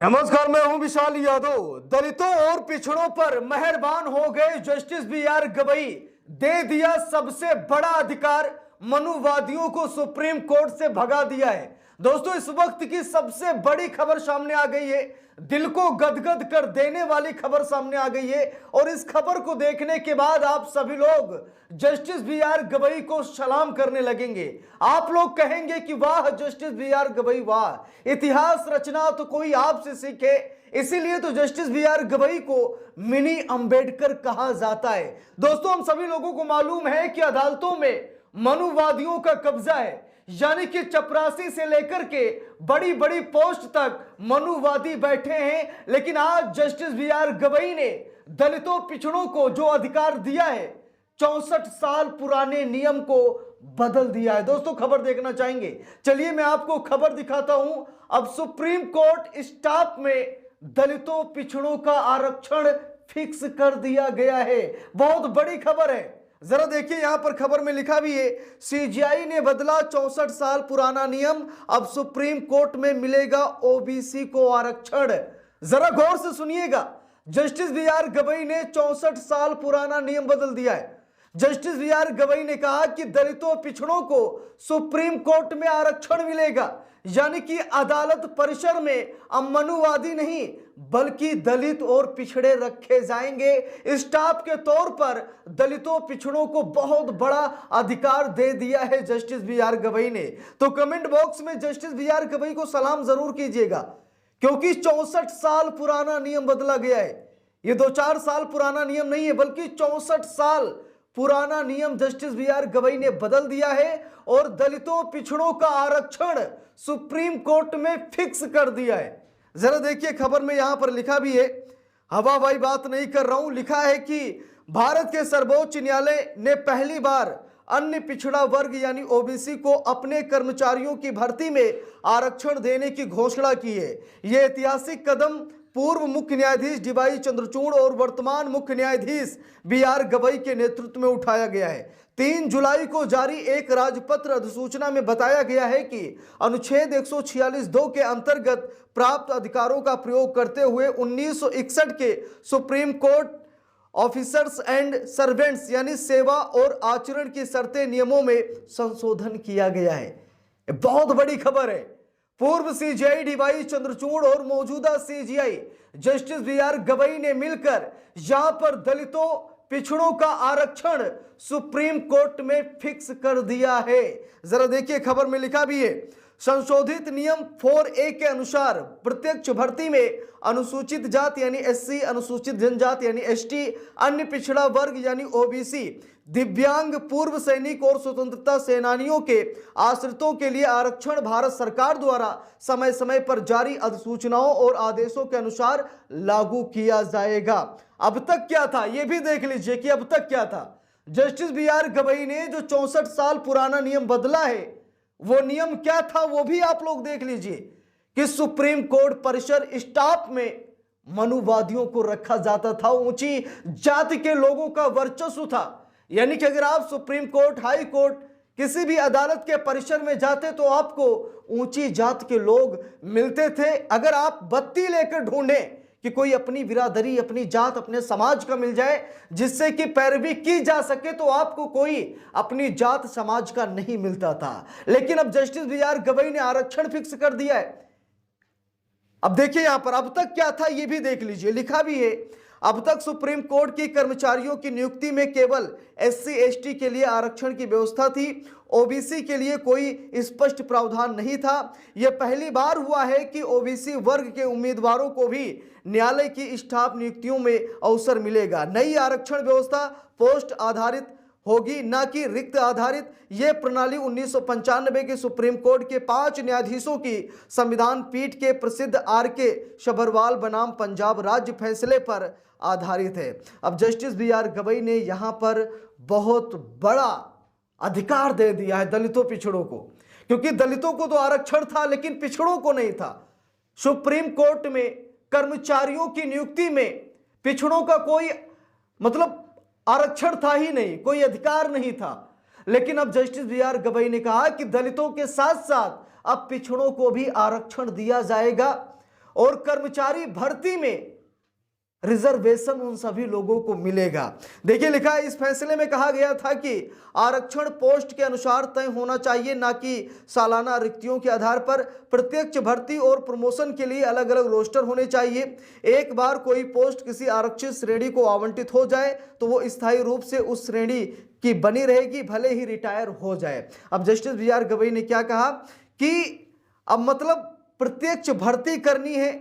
नमस्कार, मैं हूं विशाल यादव। दलितों और पिछड़ों पर मेहरबान हो गए जस्टिस बी.आर. गवई। दे दिया सबसे बड़ा अधिकार, मनुवादियों को सुप्रीम कोर्ट से भगा दिया है। दोस्तों, इस वक्त की सबसे बड़ी खबर सामने आ गई है। दिल को गदगद कर देने वाली खबर सामने आ गई है और इस खबर को देखने के बाद आप सभी लोग जस्टिस बी.आर. गवई को सलाम करने लगेंगे। आप लोग कहेंगे कि वाह जस्टिस बी.आर. गवई, वाह, इतिहास रचना तो कोई आपसे सीखे। इसीलिए तो जस्टिस बी.आर. गवई को मिनी अंबेडकर कहा जाता है। दोस्तों, हम सभी लोगों को मालूम है कि अदालतों में मनुवादियों का कब्जा है, यानी कि चपरासी से लेकर के बड़ी बड़ी पोस्ट तक मनुवादी बैठे हैं। लेकिन आज जस्टिस बी.आर. गवई ने दलितों पिछड़ों को जो अधिकार दिया है, 64 साल पुराने नियम को बदल दिया है। दोस्तों, खबर देखना चाहेंगे? चलिए मैं आपको खबर दिखाता हूं। अब सुप्रीम कोर्ट स्टाफ में दलितों पिछड़ों का आरक्षण फिक्स कर दिया गया है। बहुत बड़ी खबर है। जरा देखिए, यहां पर खबर में लिखा भी है, सीजीआई ने बदला 64 साल पुराना नियम, अब सुप्रीम कोर्ट में मिलेगा ओबीसी को आरक्षण। जरा गौर से सुनिएगा, जस्टिस बी.आर. गवई ने 64 साल पुराना नियम बदल दिया है। Justice B R. गवई ने कहा कि दलितों पिछड़ों को सुप्रीम कोर्ट में आरक्षण मिलेगा, यानी कि अदालत परिसर में अब मनुवादी नहीं बल्कि दलित और पिछड़े रखे जाएंगे। स्टाफ के तौर पर दलितों पिछड़ों को बहुत बड़ा अधिकार दे दिया है जस्टिस बी.आर. गवई ने। तो कमेंट बॉक्स में जस्टिस बी.आर. गवई को सलाम जरूर कीजिएगा, क्योंकि 64 साल पुराना नियम बदला गया है। ये 2-4 साल पुराना नियम नहीं है, बल्कि 64 साल पुराना नियम जस्टिस बी.आर. गवई ने बदल दिया है और दलितों पिछड़ों का आरक्षण सुप्रीम कोर्ट में फिक्स कर दिया है। जरा देखिए, खबर में यहां पर लिखा भी है, हवाबाई बात नहीं कर रहा हूं, लिखा है कि भारत के सर्वोच्च न्यायालय ने पहली बार अन्य पिछड़ा वर्ग यानी ओबीसी को अपने कर्मचारियों की भर्ती में आरक्षण देने की घोषणा की है। यह ऐतिहासिक कदम पूर्व मुख्य न्यायाधीश डी.वाई. चंद्रचूड़ और वर्तमान मुख्य न्यायाधीश बी.आर. गवई के नेतृत्व में उठाया गया है। 3 जुलाई को जारी एक राजपत्र अधिसूचना में बताया गया है कि अनुच्छेद 146(2) के अंतर्गत प्राप्त अधिकारों का प्रयोग करते हुए 1961 के supreme court officers and servants यानी सेवा और आचरण की शर्तें नियमों में संशोधन किया गया है। बहुत बड़ी खबर है। पूर्व सीजीआई डी.वाई. चंद्रचूड़ और मौजूदा सीजीआई जस्टिस बी.आर. गवई ने मिलकर यहां पर दलितों पिछड़ों का आरक्षण सुप्रीम कोर्ट में फिक्स कर दिया है। जरा देखिए, खबर में लिखा भी है, संशोधित नियम 4A के अनुसार प्रत्यक्ष भर्ती में अनुसूचित जाति यानी एससी, अनुसूचित जनजाति यानी एसटी, अन्य पिछड़ा वर्ग यानी ओबीसी, दिव्यांग, पूर्व सैनिक और स्वतंत्रता सेनानियों के आश्रितों के लिए आरक्षण भारत सरकार द्वारा समय समय पर जारी अधिसूचनाओं और आदेशों के अनुसार लागू किया जाएगा। अब तक क्या था, यह भी देख लीजिए कि अब तक क्या था। Justice B R. गवई ने जो 64 साल पुराना नियम बदला है, वो नियम क्या था वो भी आप लोग देख लीजिए कि सुप्रीम कोर्ट परिसर स्टाफ में मनुवादियों को रखा जाता था, ऊंची जाति के लोगों का वर्चस्व था। यानी कि अगर आप सुप्रीम कोर्ट, हाई कोर्ट, किसी भी अदालत के परिसर में जाते तो आपको ऊंची जात के लोग मिलते थे। अगर आप बत्ती लेकर ढूंढें कि कोई अपनी बिरादरी, अपनी जात, अपने समाज का मिल जाए जिससे कि पैरवी की जा सके, तो आपको कोई अपनी जात समाज का नहीं मिलता था। लेकिन अब जस्टिस बी.आर. गवई ने आरक्षण फिक्स कर दिया है। अब देखिए यहां पर अब तक क्या था ये भी देख लीजिए, लिखा भी है, अब तक सुप्रीम कोर्ट की कर्मचारियों की नियुक्ति में केवल एससी एसटी के लिए आरक्षण की व्यवस्था थी, ओबीसी के लिए कोई स्पष्ट प्रावधान नहीं था। यह पहली बार हुआ है कि ओबीसी वर्ग के उम्मीदवारों को भी न्यायालय की स्टाफ नियुक्तियों में अवसर मिलेगा। नई आरक्षण व्यवस्था पोस्ट आधारित होगी, न कि रिक्त आधारित। यह प्रणाली 1995 के सुप्रीम कोर्ट के 5 न्यायाधीशों की संविधान पीठ के प्रसिद्ध आर.के. सभरवाल बनाम पंजाब राज्य फैसले पर आधारित है। अब जस्टिस बी.आर. गवई ने यहां पर बहुत बड़ा अधिकार दे दिया है दलितों पिछड़ों को, क्योंकि दलितों को तो आरक्षण था लेकिन पिछड़ों को नहीं था। सुप्रीम कोर्ट में कर्मचारियों की नियुक्ति में पिछड़ों का कोई मतलब आरक्षण था ही नहीं, कोई अधिकार नहीं था। लेकिन अब जस्टिस बी.आर. गवई ने कहा कि दलितों के साथ साथ अब पिछड़ों को भी आरक्षण दिया जाएगा और कर्मचारी भर्ती में रिजर्वेशन उन सभी लोगों को मिलेगा। देखिए लिखा है, इस फैसले में कहा गया था कि आरक्षण पोस्ट के अनुसार तय होना चाहिए, ना कि सालाना रिक्तियों के आधार पर। प्रत्यक्ष भर्ती और प्रमोशन के लिए अलग अलग रोस्टर होने चाहिए। एक बार कोई पोस्ट किसी आरक्षित श्रेणी को आवंटित हो जाए तो वो स्थायी रूप से उस श्रेणी की बनी रहेगी, भले ही रिटायर हो जाए। अब जस्टिस बी.आर. गवई ने क्या कहा कि अब मतलब प्रत्यक्ष भर्ती करनी है,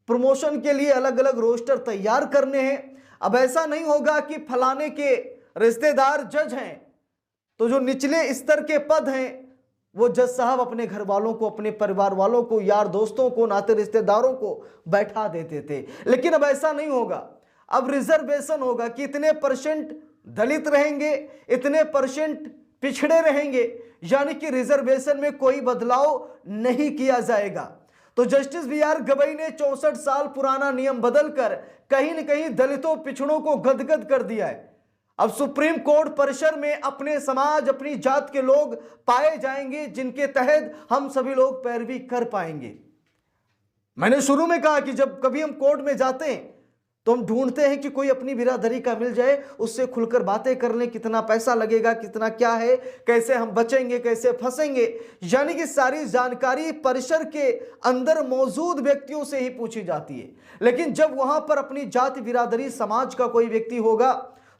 प्रमोशन के लिए अलग अलग रोस्टर तैयार करने हैं। अब ऐसा नहीं होगा कि फलाने के रिश्तेदार जज हैं तो जो निचले स्तर के पद हैं वो जज साहब अपने घर वालों को, अपने परिवार वालों को, यार दोस्तों को, नाते रिश्तेदारों को बैठा देते थे। लेकिन अब ऐसा नहीं होगा। अब रिजर्वेशन होगा कि इतने परसेंट दलित रहेंगे, इतने परसेंट पिछड़े रहेंगे, यानी कि रिजर्वेशन में कोई बदलाव नहीं किया जाएगा। तो जस्टिस बी.आर. गवई ने 64 साल पुराना नियम बदलकर कहीं न कहीं दलितों, पिछड़ों को गदगद कर दिया है। अब सुप्रीम कोर्ट परिसर में अपने समाज, अपनी जात के लोग पाए जाएंगे जिनके तहत हम सभी लोग पैरवी कर पाएंगे। मैंने शुरू में कहा कि जब कभी हम कोर्ट में जाते हैं तो हम ढूंढते हैं कि कोई अपनी बिरादरी का मिल जाए, उससे खुलकर बातें कर लें, कितना पैसा लगेगा, कितना क्या है, कैसे हम बचेंगे, कैसे फंसेंगे, यानी कि सारी जानकारी परिसर के अंदर मौजूद व्यक्तियों से ही पूछी जाती है। लेकिन जब वहां पर अपनी जाति, बिरादरी, समाज का कोई व्यक्ति होगा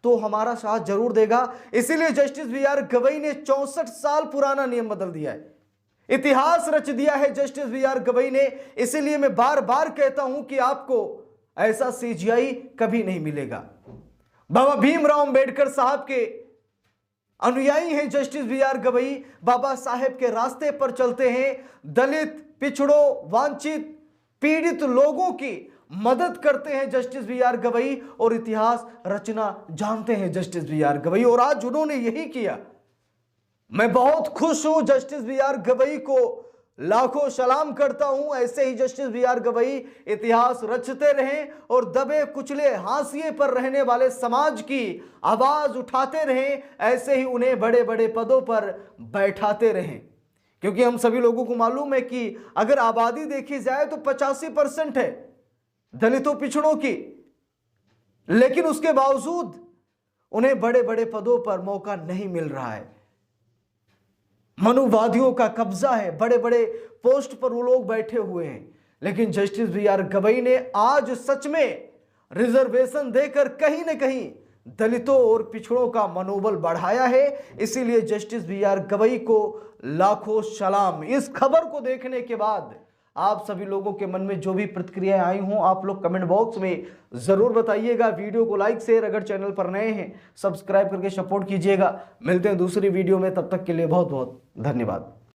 तो हमारा साथ जरूर देगा। इसीलिए जस्टिस बी.आर. गवई ने 64 साल पुराना नियम बदल दिया है, इतिहास रच दिया है जस्टिस बी.आर. गवई ने। इसीलिए मैं बार बार कहता हूं कि आपको ऐसा सीजीआई कभी नहीं मिलेगा। बाबा भीमराव अंबेडकर साहब के अनुयायी हैं जस्टिस बी.आर. गवई, बाबा साहेब के रास्ते पर चलते हैं, दलित, पिछड़ों, वांछित, पीड़ित लोगों की मदद करते हैं जस्टिस बी.आर. गवई, और इतिहास रचना जानते हैं जस्टिस बी.आर. गवई, और आज उन्होंने यही किया। मैं बहुत खुश हूं, जस्टिस बी.आर. गवई को लाखों सलाम करता हूं। ऐसे ही जस्टिस बी.आर. गवई इतिहास रचते रहें और दबे कुचले, हाशिए पर रहने वाले समाज की आवाज उठाते रहें। ऐसे ही उन्हें बड़े बड़े पदों पर बैठाते रहें, क्योंकि हम सभी लोगों को मालूम है कि अगर आबादी देखी जाए तो 85% है दलितों, पिछड़ों की, लेकिन उसके बावजूद उन्हें बड़े बड़े पदों पर मौका नहीं मिल रहा है। मनुवादियों का कब्जा है, बड़े बड़े पोस्ट पर वो लोग बैठे हुए हैं। लेकिन जस्टिस बी.आर. गवई ने आज सच में रिजर्वेशन देकर कहीं न कहीं दलितों और पिछड़ों का मनोबल बढ़ाया है। इसीलिए जस्टिस बी.आर. गवई को लाखों सलाम। इस खबर को देखने के बाद आप सभी लोगों के मन में जो भी प्रतिक्रियाएं आई हों, आप लोग कमेंट बॉक्स में जरूर बताइएगा। वीडियो को लाइक, शेयर, अगर चैनल पर नए हैं सब्सक्राइब करके सपोर्ट कीजिएगा। मिलते हैं दूसरी वीडियो में, तब तक के लिए बहुत बहुत धन्यवाद।